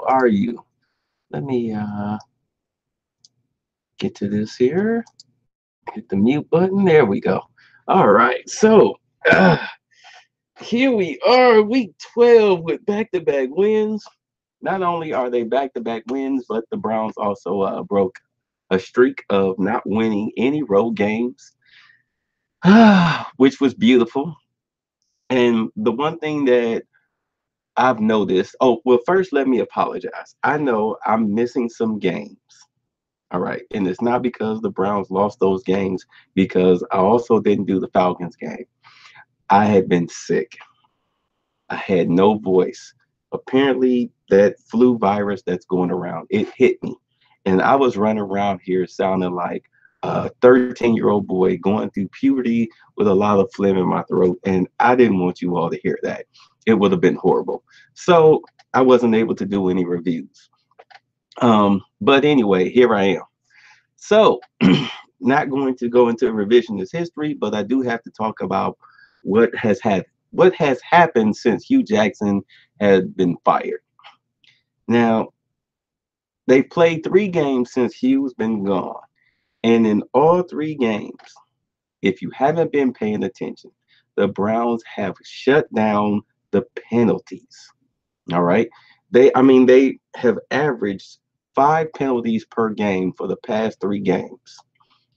are you? Let me get to this here. Hit the mute button. There we go. All right. So here we are, week 12 with back-to-back wins. Not only are they back-to-back wins, but the Browns also broke a streak of not winning any road games, which was beautiful. And the one thing that I've noticed, oh, well, first, let me apologize. I know I'm missing some games. All right. And it's not because the Browns lost those games, because I also didn't do the Falcons game. I had been sick. I had no voice. Apparently, that flu virus that's going around, it hit me. And I was running around here sounding like a 13-year-old boy going through puberty with a lot of phlegm in my throat. And I didn't want you all to hear that. It would have been horrible. So I wasn't able to do any reviews. But anyway, here I am. So, not going to go into revisionist history, but I do have to talk about what has had what has happened since Hugh Jackson had been fired. Now, they played 3 games since Hugh's been gone, and in all 3 games, if you haven't been paying attention, the Browns have shut down the penalties. All right, they have averaged 5 penalties per game for the past 3 games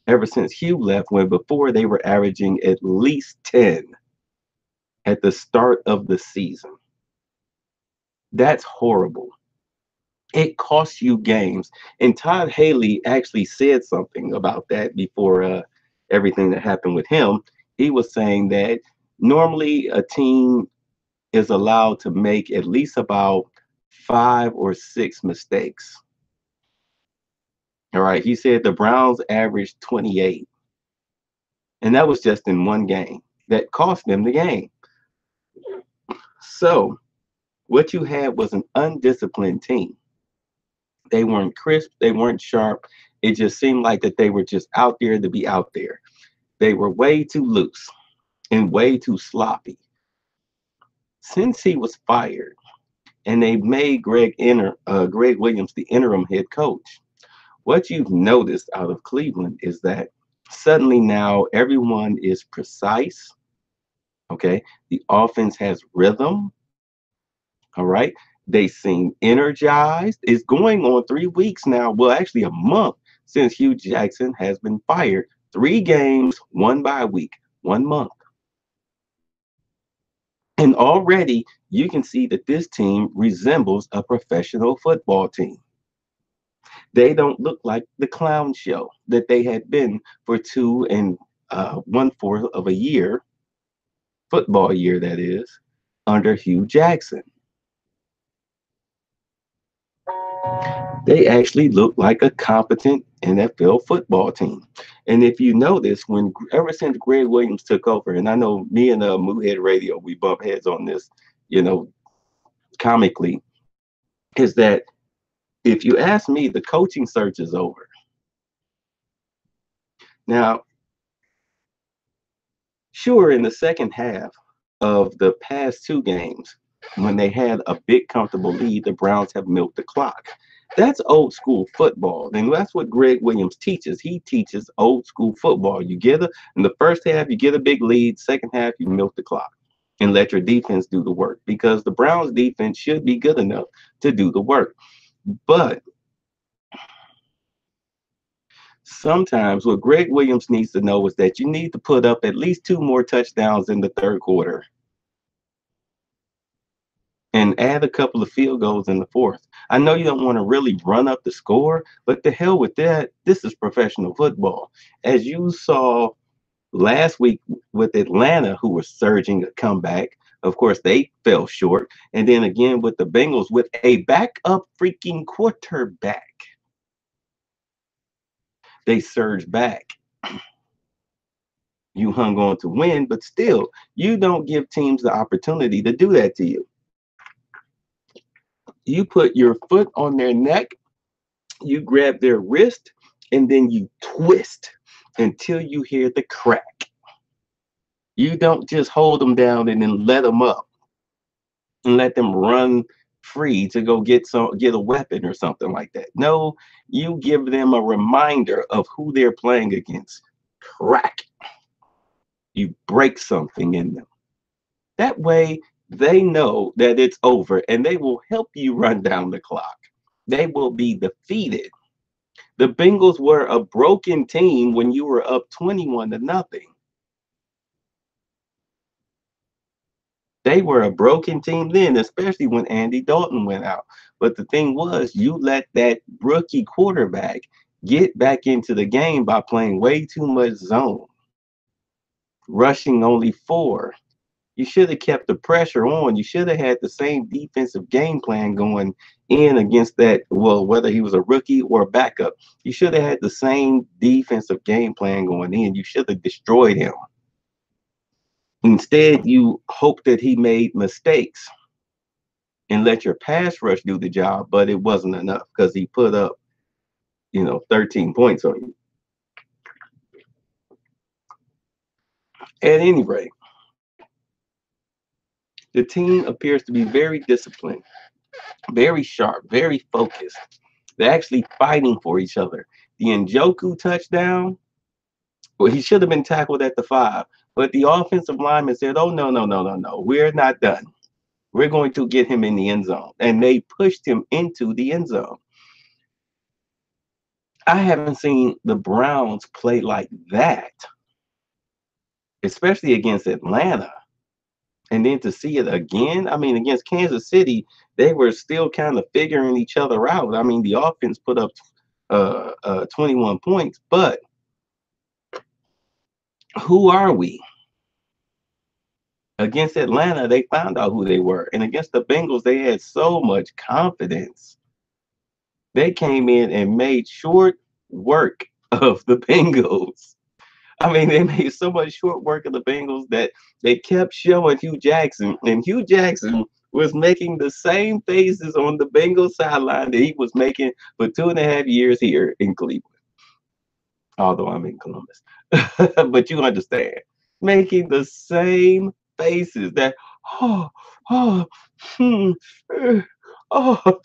ever since Hugh left, when before they were averaging at least 10 at the start of the season. That's horrible. It costs you games. And Todd Haley actually said something about that before everything that happened with him. He was saying that normally a team is allowed to make at least about 5 or 6 mistakes. All right. He said the Browns averaged 28, and that was just in 1 game that cost them the game. So, what you had was an undisciplined team. They weren't crisp, they weren't sharp. It just seemed like that they were just out there to be out there. They were way too loose and way too sloppy. Since he was fired and they made Greg Williams the interim head coach, what you've noticed out of Cleveland is that suddenly now everyone is precise. Okay. The offense has rhythm. All right. They seem energized. It's going on 3 weeks now. Well, actually, a month since Hugh Jackson has been fired. 3 games, one by week, 1 month. And already you can see that this team resembles a professional football team. They don't look like the clown show that they had been for 2 and 1/4 of a year, football year that is, under Hugh Jackson. They actually look like a competent NFL football team. And if you notice, when ever since Greg Williams took over, and I know me and Moohead Radio, we bump heads on this, you know, comically, is that if you ask me, the coaching search is over. Now, sure, in the second half of the past 2 games, when they had a big comfortable lead, the Browns have milked the clock. That's old school football. And that's what Greg Williams teaches. He teaches old school football. In the first half, you get a big lead. Second half, you milk the clock and let your defense do the work, because the Browns defense should be good enough to do the work. But sometimes what Greg Williams needs to know is that you need to put up at least 2 more touchdowns in the third quarter and add a couple of field goals in the fourth. I know you don't want to really run up the score, but the hell with that. This is professional football. As you saw last week with Atlanta, who were surging a comeback. Of course, they fell short. And then again with the Bengals with a backup freaking quarterback, they surged back. You hung on to win, but still, you don't give teams the opportunity to do that to you. You put your foot on their neck, you grab their wrist, and then you twist until you hear the crack. You don't just hold them down and then let them up and let them run free to go get a weapon or something like that. No, you give them a reminder of who they're playing against. Crack. You break something in them. That way they know that it's over and they will help you run down the clock. They will be defeated. The Bengals were a broken team when you were up 21-0. They were a broken team then, especially when Andy Dalton went out. But the thing was, you let that rookie quarterback get back into the game by playing way too much zone, rushing only four. You should have kept the pressure on. You should have had the same defensive game plan going in against that. Well, whether he was a rookie or a backup, you should have had the same defensive game plan going in. You should have destroyed him. Instead, you hope that he made mistakes and let your pass rush do the job, but it wasn't enough because he put up, 13 points on you. At any rate, the team appears to be very disciplined, very sharp, very focused. They're actually fighting for each other. The Njoku touchdown, well, he should have been tackled at the 5, but the offensive lineman said, "Oh, no, no, no, no, no. We're not done. We're going to get him in the end zone." And they pushed him into the end zone. I haven't seen the Browns play like that, especially against Atlanta. And then to see it again, I mean, against Kansas City, they were still kind of figuring each other out. I mean, the offense put up 21 points, but who are we? Against Atlanta, they found out who they were. And against the Bengals, they had so much confidence. They came in and made short work of the Bengals. I mean, they made so much short work of the Bengals that they kept showing Hugh Jackson, and Hugh Jackson was making the same faces on the Bengals sideline that he was making for 2.5 years here in Cleveland. Although I'm in Columbus, but you understand, making the same faces that, oh, oh, hmm, oh.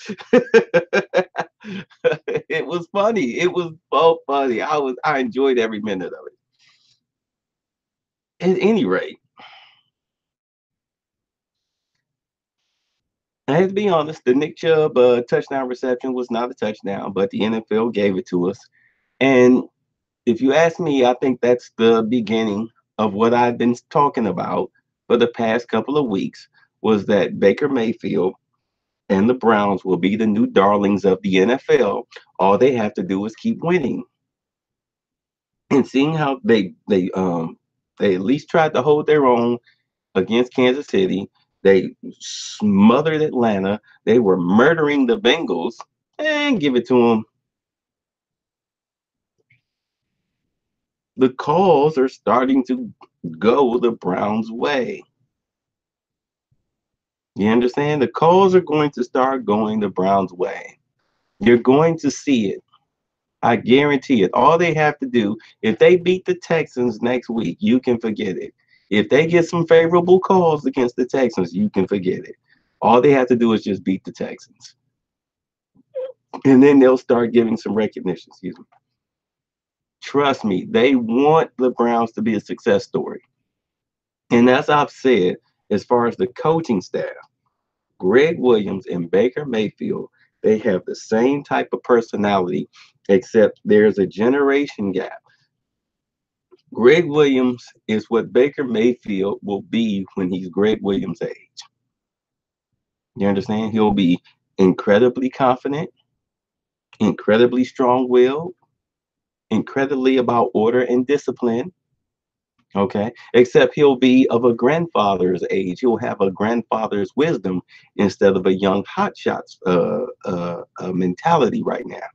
It was funny. It was so funny. I enjoyed every minute of it. At any rate, I have to be honest, the Nick Chubb touchdown reception was not a touchdown, but the NFL gave it to us. And if you ask me, I think that's the beginning of what I've been talking about for the past couple of weeks, was that Baker Mayfield and the Browns will be the new darlings of the NFL. All they have to do is keep winning. And seeing how they at least tried to hold their own against Kansas City. They smothered Atlanta. They were murdering the Bengals, and give it to them. The calls are starting to go the Browns' way. You understand? The calls are going to start going the Browns' way. You're going to see it. I guarantee it. All they have to do, if they beat the Texans next week, you can forget it. If they get some favorable calls against the Texans, you can forget it. All they have to do is just beat the Texans. And then they'll start giving some recognition. Excuse me. Trust me, they want the Browns to be a success story. And as I've said, as far as the coaching staff, Greg Williams and Baker Mayfield, they have the same type of personality, except there's a generation gap. Greg Williams is what Baker Mayfield will be when he's Greg Williams' age. You understand? He'll be incredibly confident, incredibly strong-willed, incredibly about order and discipline. Okay, except he'll be of a grandfather's age. He'll have a grandfather's wisdom instead of a young hotshot's mentality right now.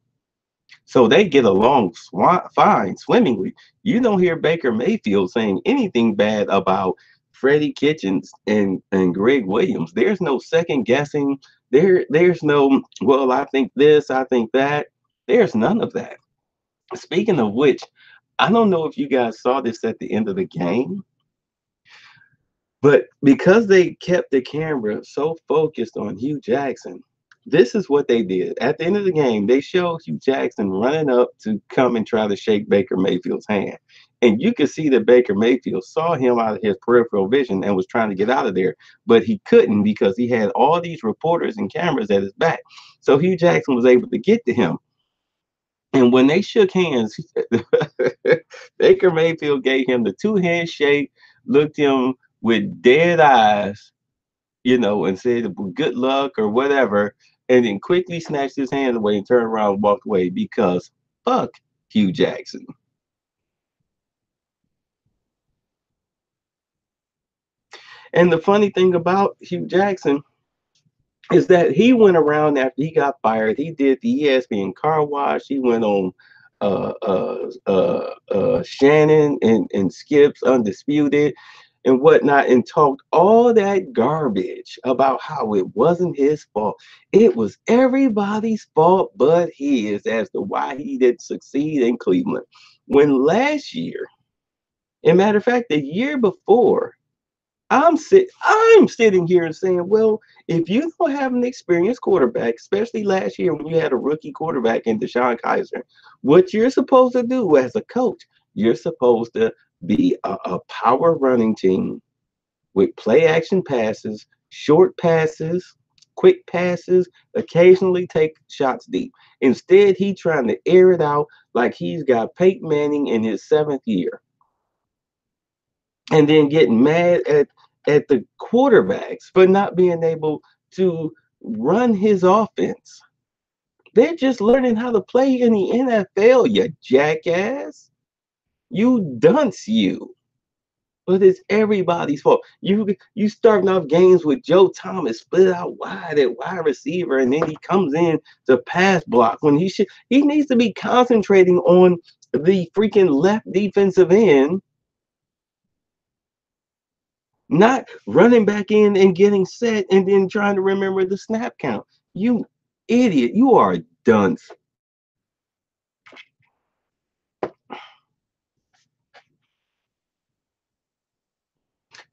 So they get along fine, swimmingly. You don't hear Baker Mayfield saying anything bad about Freddie Kitchens and Greg Williams. There's no second guessing. There's no, well, I think this, I think that. There's none of that. Speaking of which, I don't know if you guys saw this at the end of the game, But because they kept the camera so focused on Hugh Jackson, this is what they did. At the end of the game, they showed Hugh Jackson running up to come and try to shake Baker Mayfield's hand. And you could see that Baker Mayfield saw him out of his peripheral vision and was trying to get out of there, but he couldn't because he had all these reporters and cameras at his back. So Hugh Jackson was able to get to him. And when they shook hands, Baker Mayfield gave him the two hand shake, looked him with dead eyes, and said good luck or whatever, and then quickly snatched his hand away and turned around and walked away because fuck Hugh Jackson. And the funny thing about Hugh Jackson is that he went around after he got fired. He did the ESPN car wash. He went on Shannon and Skip's Undisputed and whatnot and talked all that garbage about how it wasn't his fault. It was everybody's fault but his as to why he didn't succeed in Cleveland. When last year, and matter of fact, the year before, I'm sitting here and saying, well, if you don't have an experienced quarterback, especially last year when you had a rookie quarterback in DeShone Kizer, what you're supposed to do as a coach, you're supposed to be a power running team with play action passes, short passes, quick passes, occasionally take shots deep. Instead, he's trying to air it out like he's got Peyton Manning in his 7th year and then getting mad at the quarterbacks for not being able to run his offense. They're just learning how to play in the NFL, you jackass. You dunce you. But it's everybody's fault. You starting off games with Joe Thomas split out wide at wide receiver, and then he comes in to pass block when he needs to be concentrating on the freaking left defensive end, not running back in and getting set and then trying to remember the snap count. You idiot. You are a dunce.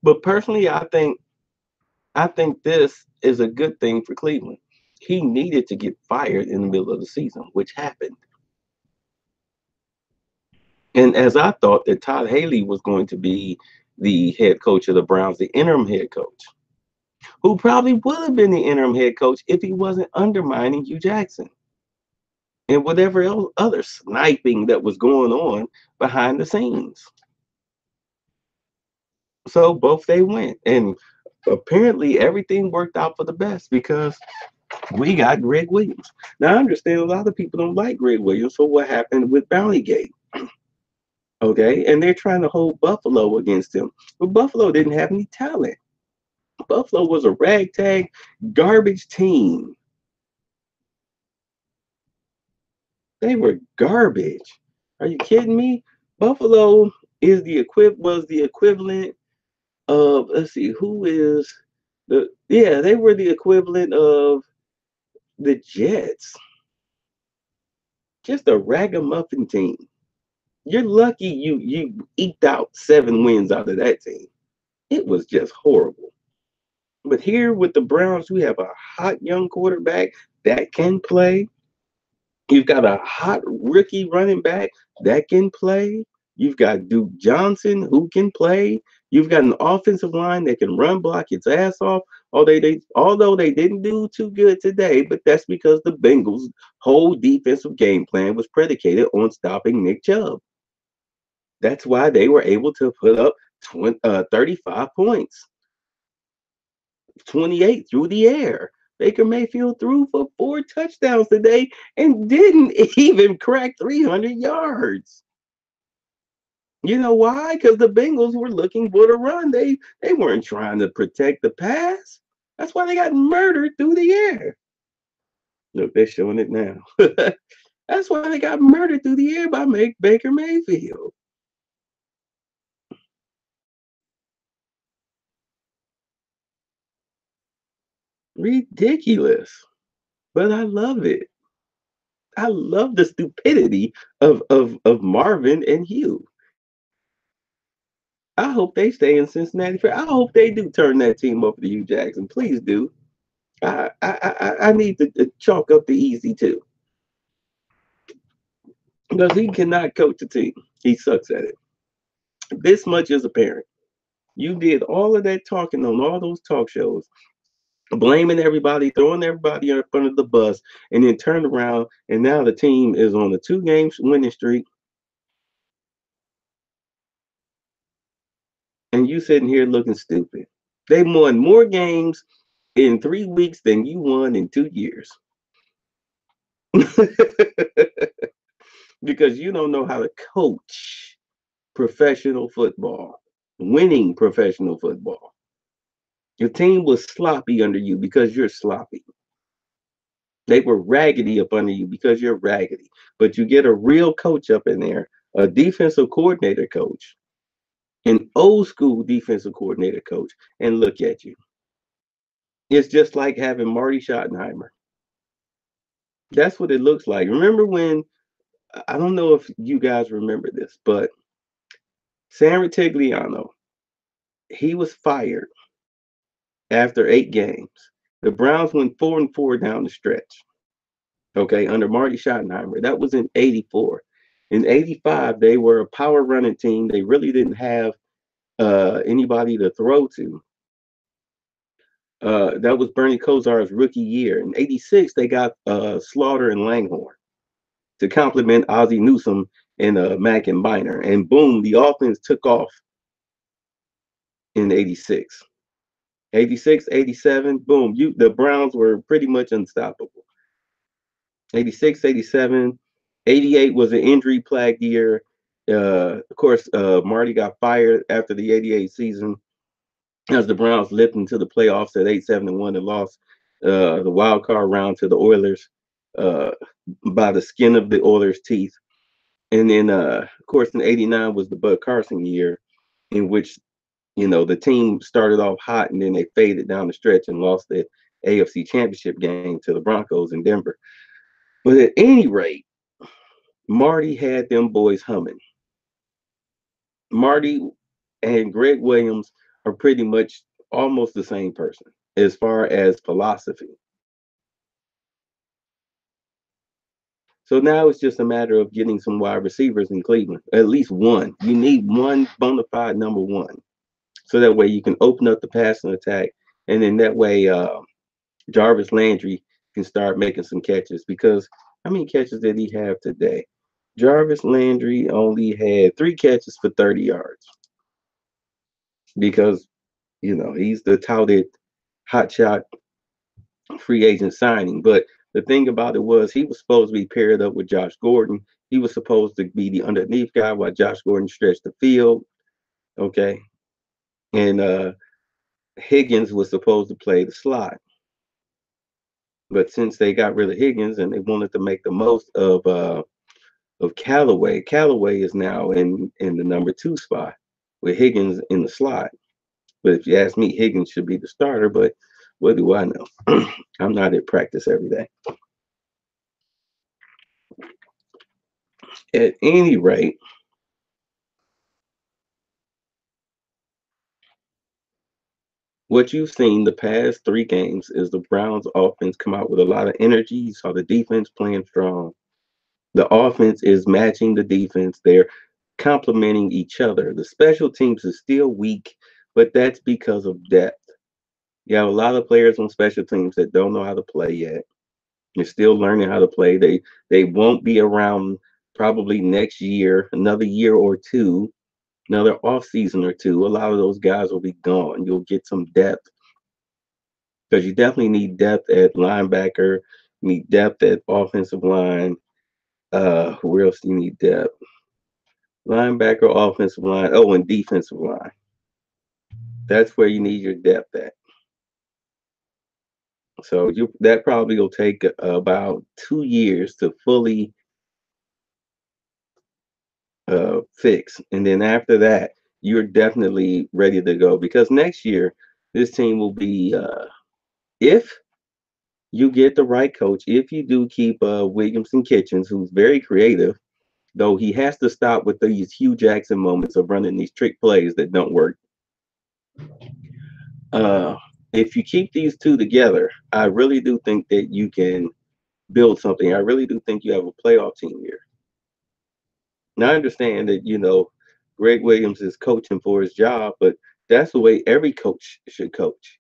But personally, I think this is a good thing for Cleveland. He needed to get fired in the middle of the season, which happened. And as I thought that Todd Haley was going to be the head coach of the Browns, the interim head coach, who probably would have been the interim head coach if he wasn't undermining Hugh Jackson and whatever else other sniping that was going on behind the scenes. So both they went, and apparently everything worked out for the best because we got Greg Williams. Now I understand a lot of people don't like Greg Williams for what happened with Bountygate. Okay, and they're trying to hold Buffalo against him, but Buffalo didn't have any talent. Buffalo was a ragtag, garbage team. They were garbage. Are you kidding me? Buffalo was the equivalent of, let's see, who is they were the equivalent of the Jets. Just a ragamuffin team. You're lucky you eked out 7 wins out of that team. It was just horrible. But here with the Browns, we have a hot young quarterback that can play. You've got a hot rookie running back that can play. You've got Duke Johnson who can play. You've got an offensive line that can run block its ass off. Although they didn't do too good today, but that's because the Bengals' whole defensive game plan was predicated on stopping Nick Chubb. That's why they were able to put up 35 points, 28 through the air. Baker Mayfield threw for 4 touchdowns today and didn't even crack 300 yards. You know why? Because the Bengals were looking for the run. They weren't trying to protect the pass. That's why they got murdered through the air. Look, they're showing it now. That's why they got murdered through the air by Baker Mayfield. Ridiculous. But I love it. I love the stupidity of Marvin and Hugh. I hope they stay in Cincinnati. I hope they do turn that team over to Hugh Jackson. Please do. I need to chalk up the easy too because he cannot coach a team. He sucks at it. This much is apparent. You did all of that talking on all those talk shows, blaming everybody, throwing everybody in front of the bus, and then turned around and now the team is on a 2-game winning streak, and you sitting here looking stupid. They won more games in 3 weeks than you won in 2 years. Because you don't know how to coach professional football, winning professional football. Your team was sloppy under you because you're sloppy. They were raggedy up under you because you're raggedy. But you get a real coach up in there, a defensive coordinator coach, an old school defensive coordinator coach, and look at you. It's just like having Marty Schottenheimer. That's what it looks like. Remember when, I don't know if you guys remember this, but San Ritigliano, he was fired after 8 games. The Browns went 4-4 down the stretch. Okay, under Marty Schottenheimer. That was in '84. In '85, they were a power running team. They really didn't have anybody to throw to. That was Bernie Kosar's rookie year. In '86, they got Slaughter and Langhorne to complement Ozzie Newsome and Mack and Biner. And boom, the offense took off in '86. '86, '87, boom, the Browns were pretty much unstoppable. '86, '87, '88 was an injury plagued year. Of course, Marty got fired after the '88 season as the Browns limped into the playoffs at 8-7-1 and lost the wild card round to the Oilers uh, by the skin of the Oilers' teeth. And then, of course, in '89 was the Bud Carson year, in which the team started off hot and then they faded down the stretch and lost the AFC Championship game to the Broncos in Denver. But at any rate, Marty had them boys humming. Marty and Greg Williams are pretty much almost the same person as far as philosophy. So now it's just a matter of getting some wide receivers in Cleveland, at least one. You need one bona fide number one. So that way you can open up the passing attack. And then that way Jarvis Landry can start making some catches. Because how many catches did he have today? Jarvis Landry only had 3 catches for 30 yards. Because, he's the touted hotshot free agent signing. But the thing about it was he was supposed to be paired up with Josh Gordon. He was supposed to be the underneath guy while Josh Gordon stretched the field. Okay. And Higgins was supposed to play the slot. But since they got rid of Higgins and they wanted to make the most of Callaway, Callaway is now in the number 2 spot with Higgins in the slot. But if you ask me, Higgins should be the starter. But what do I know? I'm not at practice every day. At any rate, what you've seen the past 3 games is the Browns offense come out with a lot of energy. You saw the defense playing strong. The offense is matching the defense. They're complementing each other. The special teams is still weak, but that's because of depth. You have a lot of players on special teams that don't know how to play yet. They're still learning how to play. They won't be around probably next year, another year or two, another off season or two. A lot of those guys will be gone. You'll get some depth because you definitely need depth at linebacker. You need depth at offensive line. Where else do you need depth? Linebacker, offensive line. Oh, and defensive line. That's where you need your depth at. So that probably will take about 2 years to fully fix, and then after that, you're definitely ready to go because next year this team will be if you get the right coach, if you do keep Williamson Kitchens, who's very creative, Though he has to stop with these Hugh Jackson moments of running these trick plays that don't work. Uh, if you keep these two together, I really do think that you can build something. I really do think you have a playoff team here. Now I understand that Greg Williams is coaching for his job, but that's the way every coach should coach.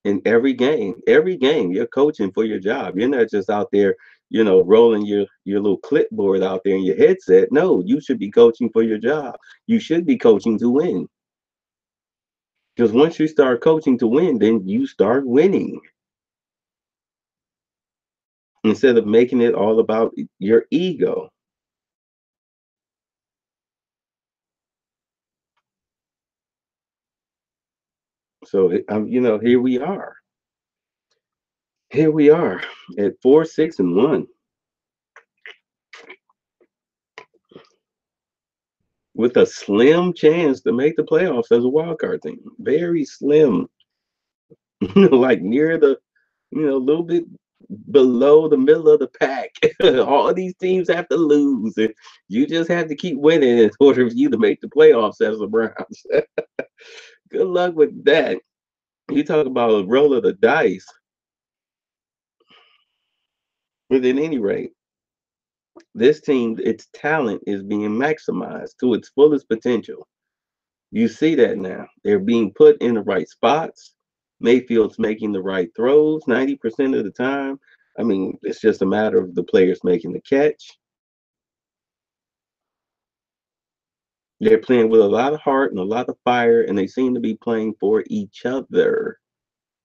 In every game, you're coaching for your job. You're not just out there, rolling your little clipboard out there in your headset. No, you should be coaching for your job. You should be coaching to win. Because once you start coaching to win, then you start winning instead of making it all about your ego. So, here we are. Here we are at 4-6-1 with a slim chance to make the playoffs as a wild card team. Very slim, like near the, a little bit below the middle of the pack. All these teams have to lose, and you just have to keep winning in order for you to make the playoffs as the Browns. Good luck with that. You talk about a roll of the dice, but at any rate, this team, its talent is being maximized to its fullest potential. You see that now. They're being put in the right spots. Mayfield's making the right throws 90% of the time. I mean, it's just a matter of the players making the catch. They're playing with a lot of heart and a lot of fire, and they seem to be playing for each other.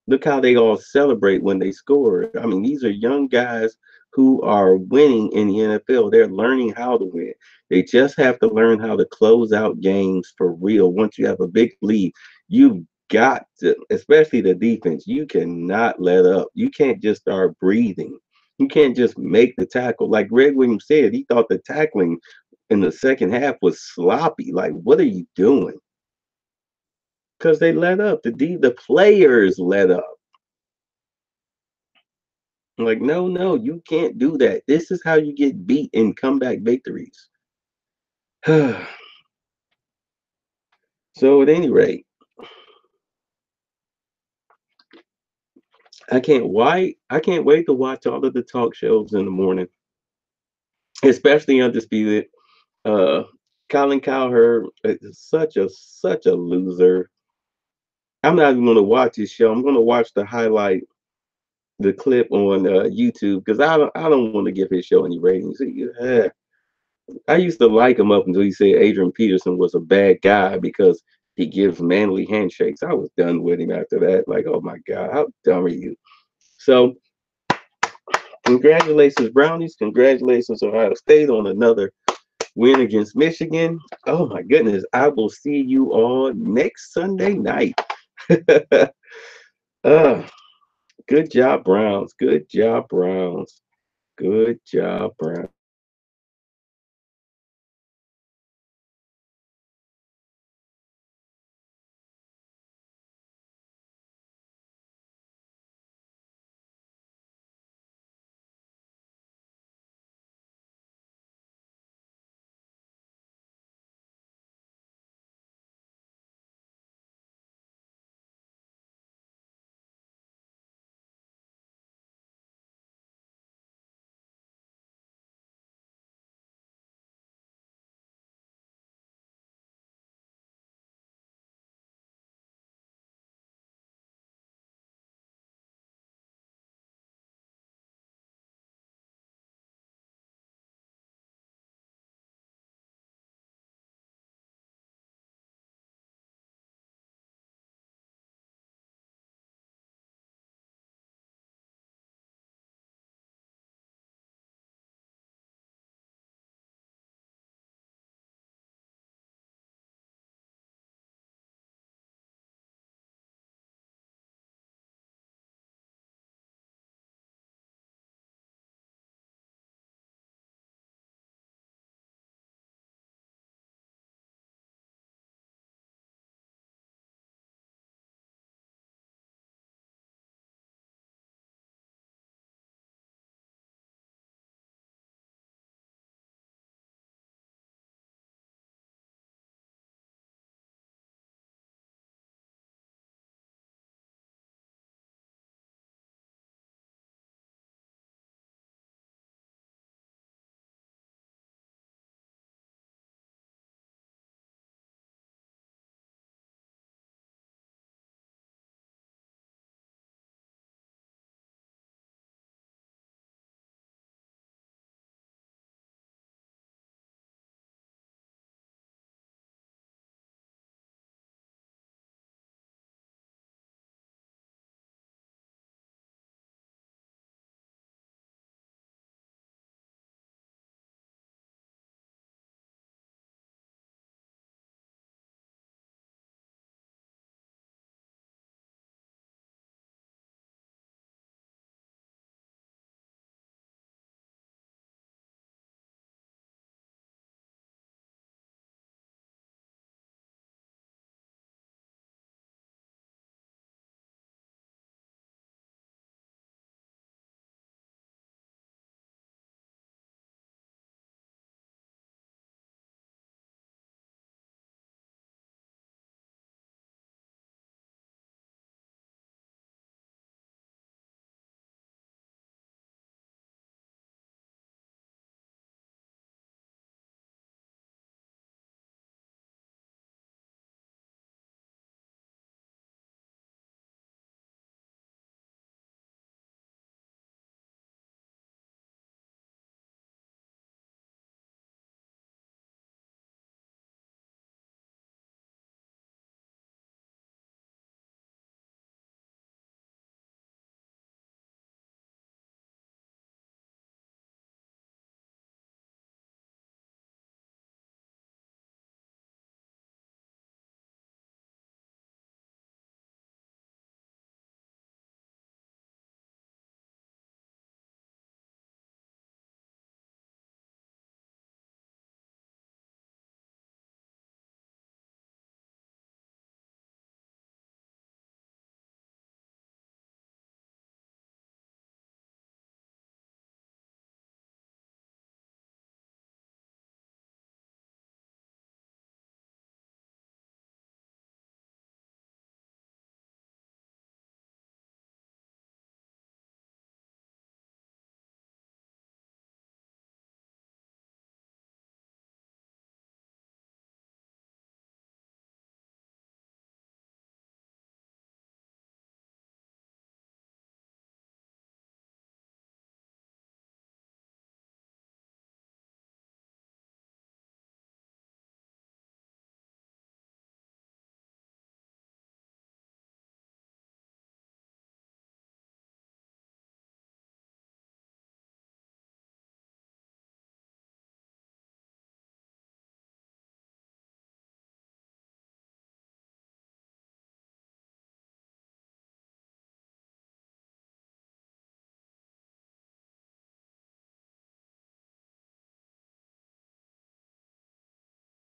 Look how they all celebrate when they score. I mean, these are young guys who are winning in the NFL. They're learning how to win. They just have to learn how to close out games for real. Once you have a big lead, you've got to, especially the defense, you cannot let up. You can't just start breathing. You can't just make the tackle. Like Greg Williams said, he thought the tackling in the second half was sloppy. Like, what are you doing? Because they let up. The players let up. Like, no, no, you can't do that. This is how you get beat in comeback victories. So at any rate, I can't wait to watch all of the talk shows in the morning, especially Undisputed. Uh Colin Cowherd is such a loser. I'm not even gonna watch his show. I'm gonna watch the clip on YouTube because I don't want to give his show any ratings. I used to like him up until he said Adrian Peterson was a bad guy because he gives manly handshakes. I was done with him after that. Like, oh my God, how dumb are you? So, congratulations, Brownies. Congratulations, Ohio State, on another win against Michigan. Oh my goodness. I will see you all next Sunday night. uh, good job, Browns. Good job, Browns. Good job, Browns.